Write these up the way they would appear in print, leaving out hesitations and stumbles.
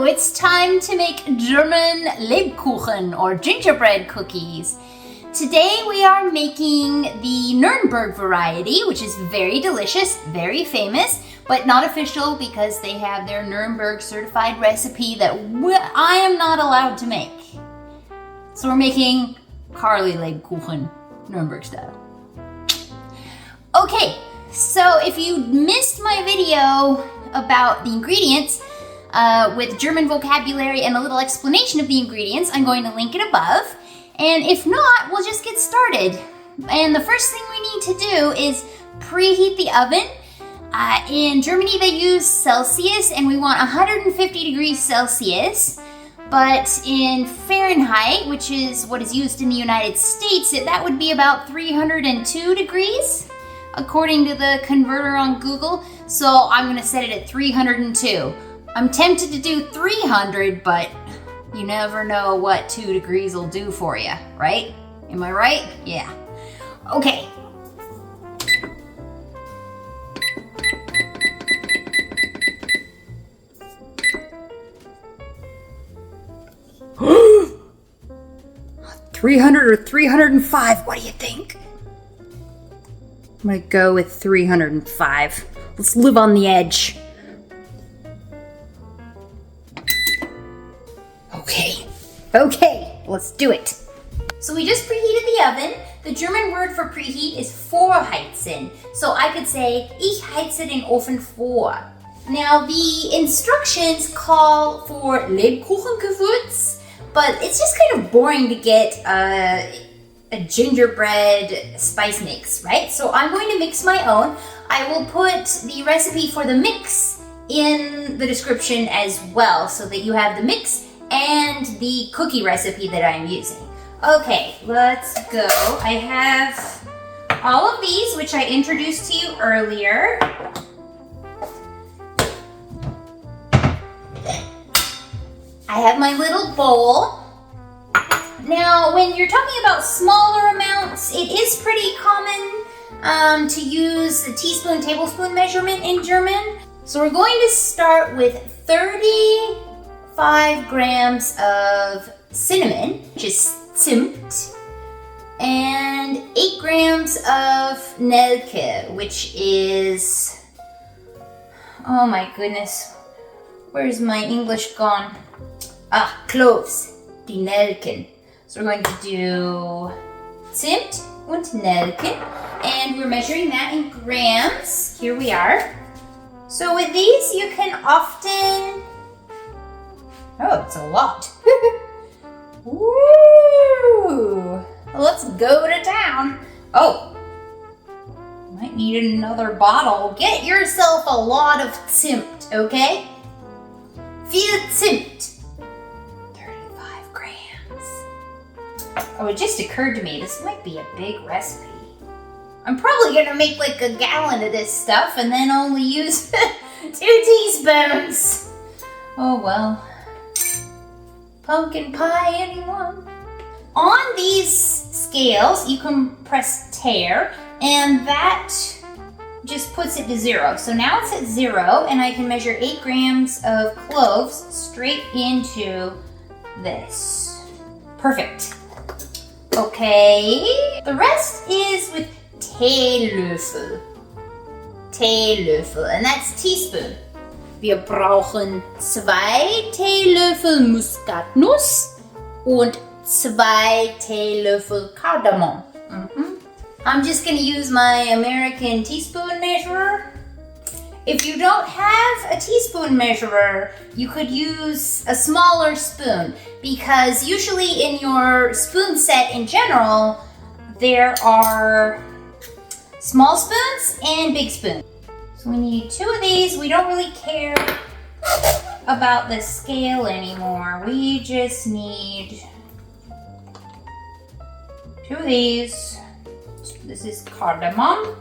it's time to make German Lebkuchen or gingerbread cookies. Today we are making the Nuremberg variety, which is very delicious, very famous, but not official because they have their Nuremberg certified recipe that I am not allowed to make. So we're making carlie Lebkuchen, Nuremberg style. Okay, so if you missed my video about the ingredients with German vocabulary and a little explanation of the ingredients, I'm going to link it above. And if not, we'll just get started. And the first thing we need to do is preheat the oven. In Germany, they use Celsius, and we want 150 degrees Celsius. But in Fahrenheit, which is what is used in the United States, that would be about 302 degrees, according to the converter on Google. So I'm gonna set it at 302. I'm tempted to do 300, but you never know what 2 degrees will do for you, right? Am I right? Yeah. Okay. $300 or 305, what do you think? I'm gonna go with 305. Let's live on the edge. Okay, let's do it. So we just preheated the oven. The German word for preheat is vorheizen. So I could say, ich heize den Ofen vor. Now the instructions call for Lebkuchengewürz, but it's just kind of boring to get a gingerbread spice mix, right? So I'm going to mix my own. I will put the recipe for the mix in the description as well so that you have the mix and the cookie recipe that I'm using. Okay, let's go. I have all of these, which I introduced to you earlier. I have my little bowl. Now, when you're talking about smaller amounts, it is pretty common to use the teaspoon, tablespoon measurement in German. So we're going to start with 35 grams of cinnamon, which is Zimt, and 8 grams of Nelke, which is, oh my goodness, where's my English gone? Cloves, die Nelken. So we're going to do Zimt und Nelken, and we're measuring that in grams. Here we are. So with these, you can often, oh, it's a lot. Woo! Let's go to town. Oh, might need another bottle. Get yourself a lot of Zimt, okay? Viel Zimt. 35 grams. Oh, it just occurred to me, this might be a big recipe. I'm probably gonna make like a gallon of this stuff and then only use 2 teaspoons. Oh well. Pumpkin pie, anyone? On these scales, you can press tare, and that just puts it to 0. So now it's at 0, and I can measure 8 grams of cloves straight into this. Perfect. Okay, the rest is with Teelöffel. Teelöffel, and that's teaspoon. Wir brauchen 2 Teelöffel Muskatnuss und 2 Teelöffel Kardamom. I'm just gonna use my American teaspoon measurer. If you don't have a teaspoon measurer, you could use a smaller spoon, because usually in your spoon set in general, there are small spoons and big spoons. So we need 2 of these. We don't really care about the scale anymore. We just need 2 of these. This is cardamom.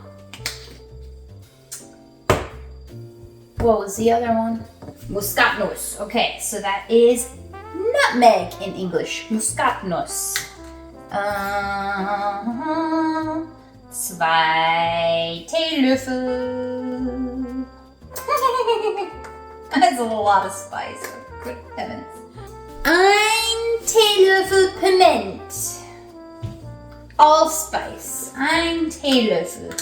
What was the other one? Muskatnuss. Okay, so that is nutmeg in English. Muskatnuss. 2 Teelöffel. That's a lot of spice. good heavens. Ein Teelöffel Piment. Allspice. Ein Teelöffel.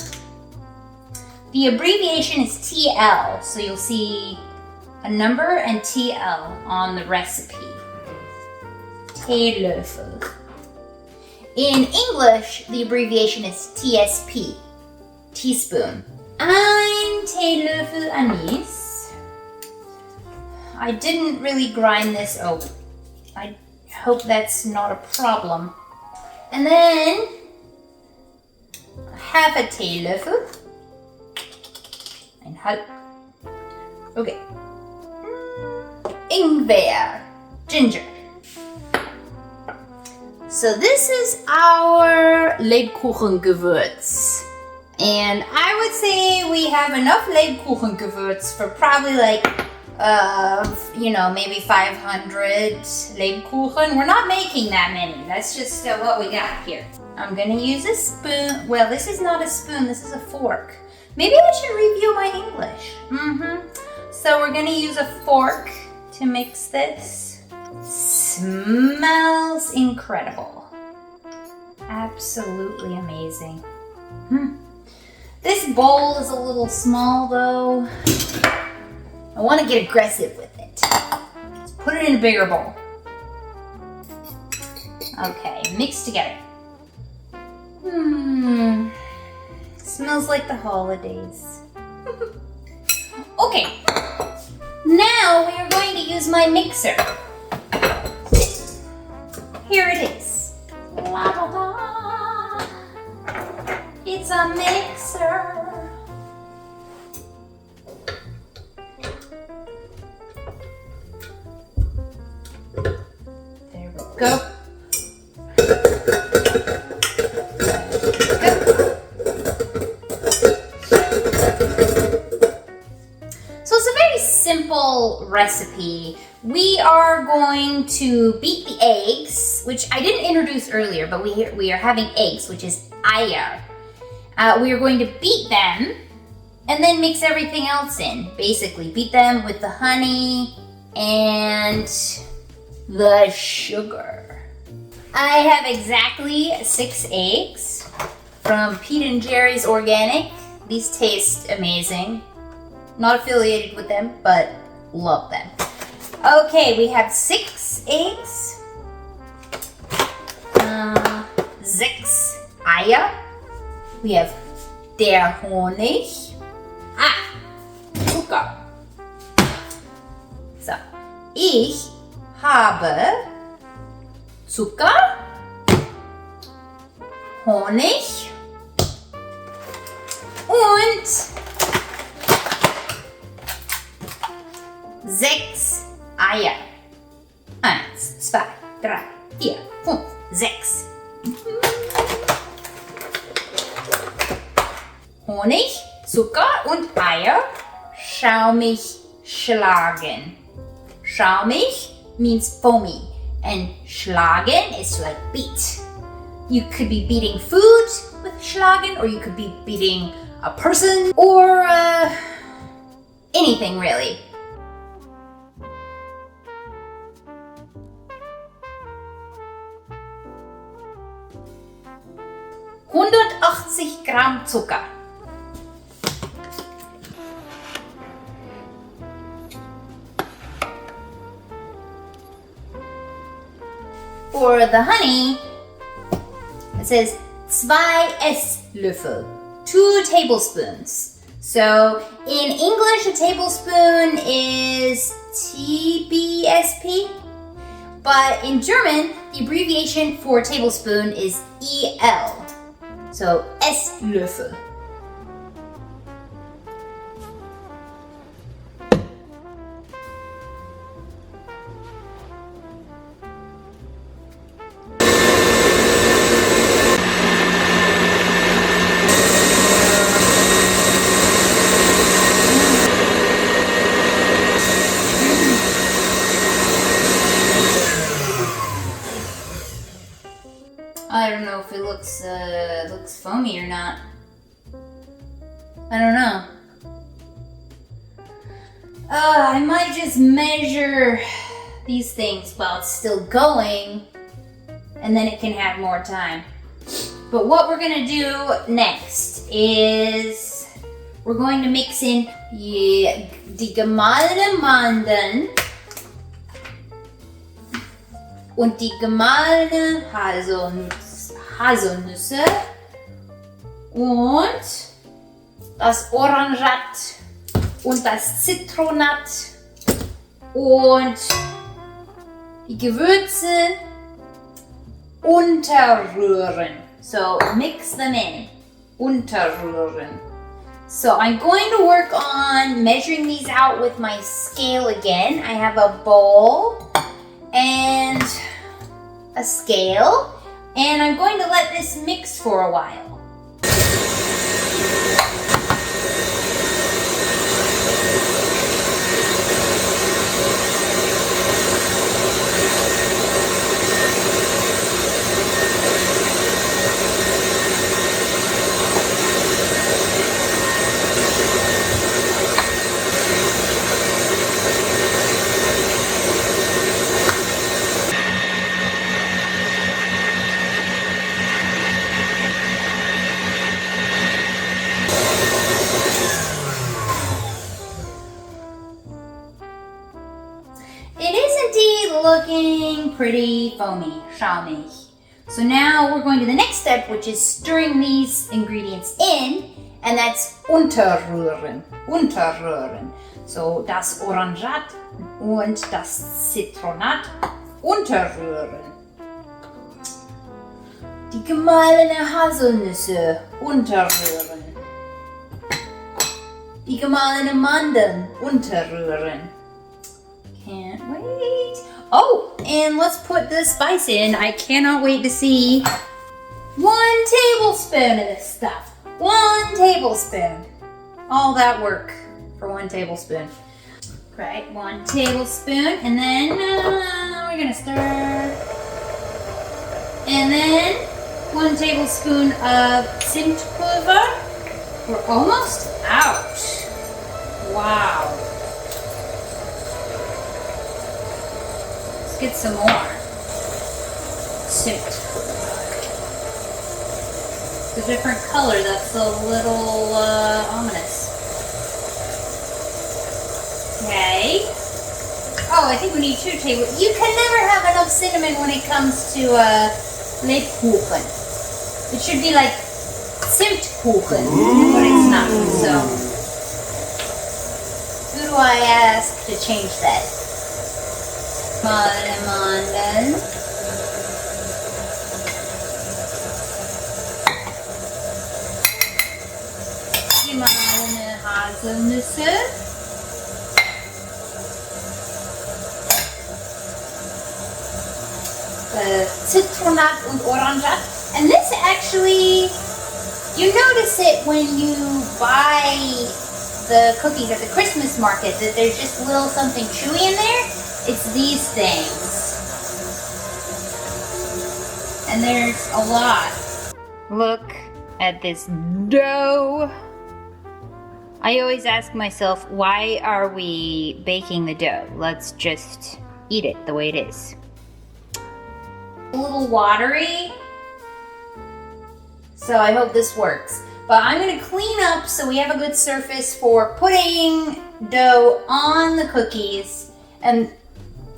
The abbreviation is TL, so you'll see a number and TL on the recipe. Teelöffel. In English, the abbreviation is TSP, teaspoon. Ein Teelöffel Anis. I didn't really grind this. Oh, I hope that's not a problem. And then half a Teelöffel. Ein halb. Okay. Ingwer, ginger. So this is our Lebkuchen Gewürz. And I would say we have enough Lebkuchen Gewürz for probably like, maybe 500 Lebkuchen. We're not making that many. That's just what we got here. I'm gonna use a spoon. Well, this is not a spoon, this is a fork. Maybe I should review my English. So we're gonna use a fork to mix this. Smells incredible. Absolutely amazing. This bowl is a little small though. I want to get aggressive with it. Let's put it in a bigger bowl. Okay, mix together. Smells like the holidays. Okay, now we are going to use my mixer. Here it is. La da da. It's a mixer. There we go. So it's a very simple recipe. We are going to beat the eggs, which I didn't introduce earlier, but we are having eggs, which is eier. We are going to beat them and then mix everything else in. Basically, beat them with the honey and the sugar. I have exactly 6 eggs from Pete & Jerry's Organic. These taste amazing. Not affiliated with them, but love them. Okay, we have 6 eggs, 6 Eier. We have der Honig. Zucker. So, ich habe Zucker, Honig und 6 Eier. 1, 2, 3, 4, 5, 6. Honig, Zucker und Eier schaumig schlagen. Schaumig means foamy and schlagen is like beat. You could be beating food with schlagen, or you could be beating a person, or anything really. Gramm Zucker. For the honey, it says 2 Esslöffel, 2 tablespoons. So in English, a tablespoon is TBSP, but in German, the abbreviation for tablespoon is EL. So Esslöffel. I don't know if it looks foamy or not. I don't know. I might just measure these things while it's still going, and then it can have more time. But what we're gonna do next is we're going to mix in die gemahlene Mandeln und die gemahlene Haselnüsse und das Orangat und das Zitronat und die Gewürze unterrühren. So mix them in. Unterrühren. So I'm going to work on measuring these out with my scale again. I have a bowl and a scale, and I'm going to let this mix for a while. Looking pretty foamy, schaumig. So now we're going to the next step, which is stirring these ingredients in, and that's unterrühren. Unterrühren. So das Orangat und das Zitronat unterrühren. Die gemahlene Haselnüsse unterrühren. Die gemahlene Mandeln unterrühren. Can't wait. Oh, and let's put the spice in. I cannot wait to see 1 tablespoon of this stuff. 1 tablespoon. All that work for 1 tablespoon. Right, 1 tablespoon, and then we're gonna stir. And then 1 tablespoon of Zimtpulver. We're almost out. Wow. Let's get some more. Zimtpulver. It's a different color. That's a little ominous. Okay. Oh, I think we need 2 tablespoons. You can never have enough cinnamon when it comes to Lebkuchen. It should be like Zimtkuchen, but it's not. So, who do I ask to change that? Mandeln. Gemahlene Haselnüsse. Zitronat und Orangat. And this actually, you notice it when you buy the cookies at the Christmas market, that there's just a little something chewy in there. It's these things. And there's a lot. Look at this dough. I always ask myself, why are we baking the dough? Let's just eat it the way it is. A little watery, so I hope this works. But I'm going to clean up so we have a good surface for putting dough on the cookies, and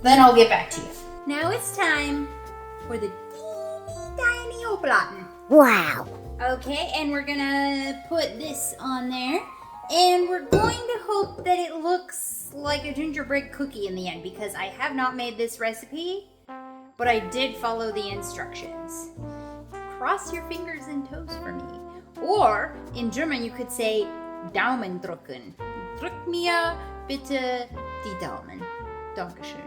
then I'll get back to you. Now it's time for the teeny tiny Oblaten. Wow. Okay, and we're going to put this on there, and we're going to hope that it looks like a gingerbread cookie in the end, because I have not made this recipe, but I did follow the instructions. Cross your fingers and toes for me. Or, in German, you could say Daumen drücken. Drück mir bitte die Daumen. Dankeschön.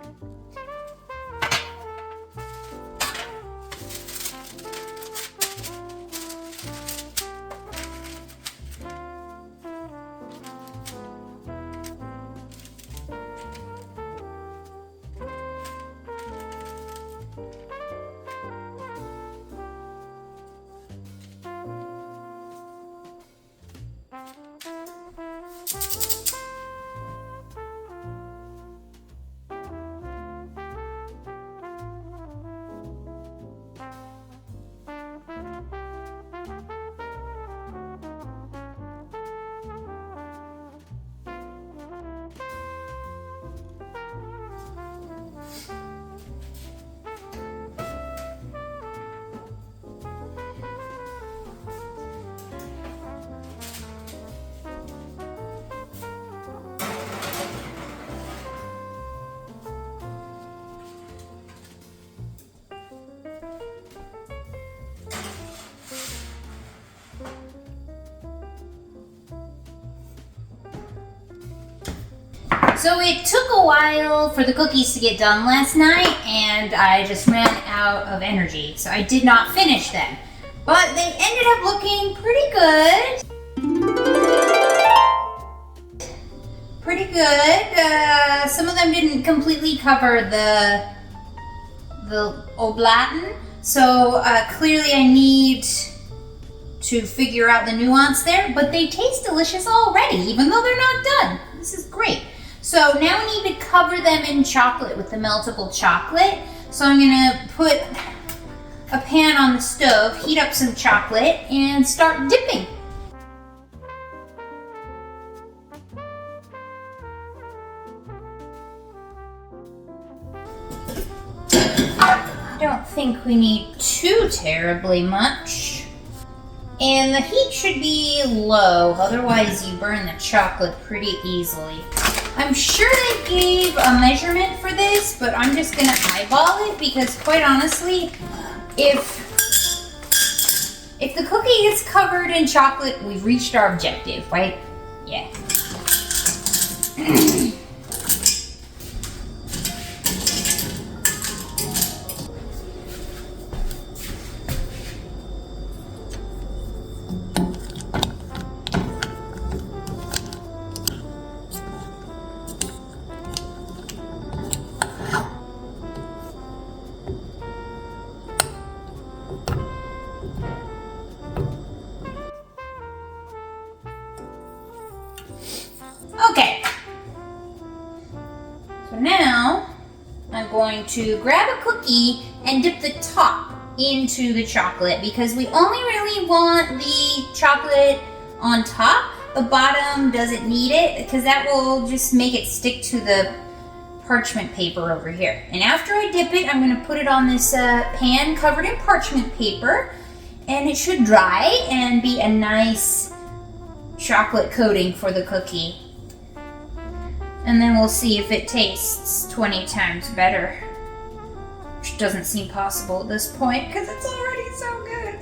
So it took a while for the cookies to get done last night, and I just ran out of energy, so I did not finish them. But they ended up looking pretty good. Pretty good. Some of them didn't completely cover the oblaten, so clearly I need to figure out the nuance there, but they taste delicious already, even though they're not done. This is great. So now we need to cover them in chocolate with the meltable chocolate. So I'm gonna put a pan on the stove, heat up some chocolate, and start dipping. I don't think we need too terribly much. And the heat should be low, otherwise you burn the chocolate pretty easily. I'm sure they gave a measurement for this, but I'm just gonna eyeball it because quite honestly, if the cookie is covered in chocolate, we've reached our objective, right? Yeah. Okay, so now I'm going to grab a cookie and dip the top into the chocolate because we only really want the chocolate on top. The bottom doesn't need it because that will just make it stick to the parchment paper over here. And after I dip it, I'm going to put it on this pan covered in parchment paper, and it should dry and be a nice chocolate coating for the cookie. And then we'll see if it tastes 20 times better. Which doesn't seem possible at this point because it's already so good.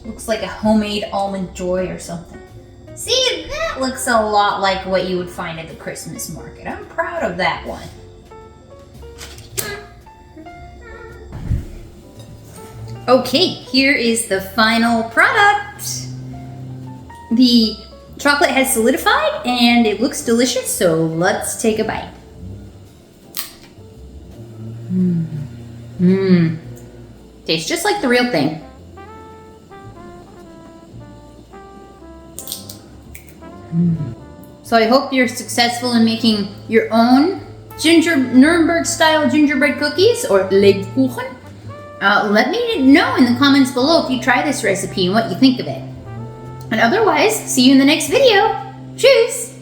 Looks like a homemade almond joy or something. See, that looks a lot like what you would find at the Christmas market. I'm proud of that one. Okay, here is the final product. The chocolate has solidified and it looks delicious, so let's take a bite. Tastes just like the real thing. So I hope you're successful in making your own Nuremberg style gingerbread cookies or Lebkuchen. Let me know in the comments below if you try this recipe and what you think of it. And otherwise, see you in the next video. Tschüss!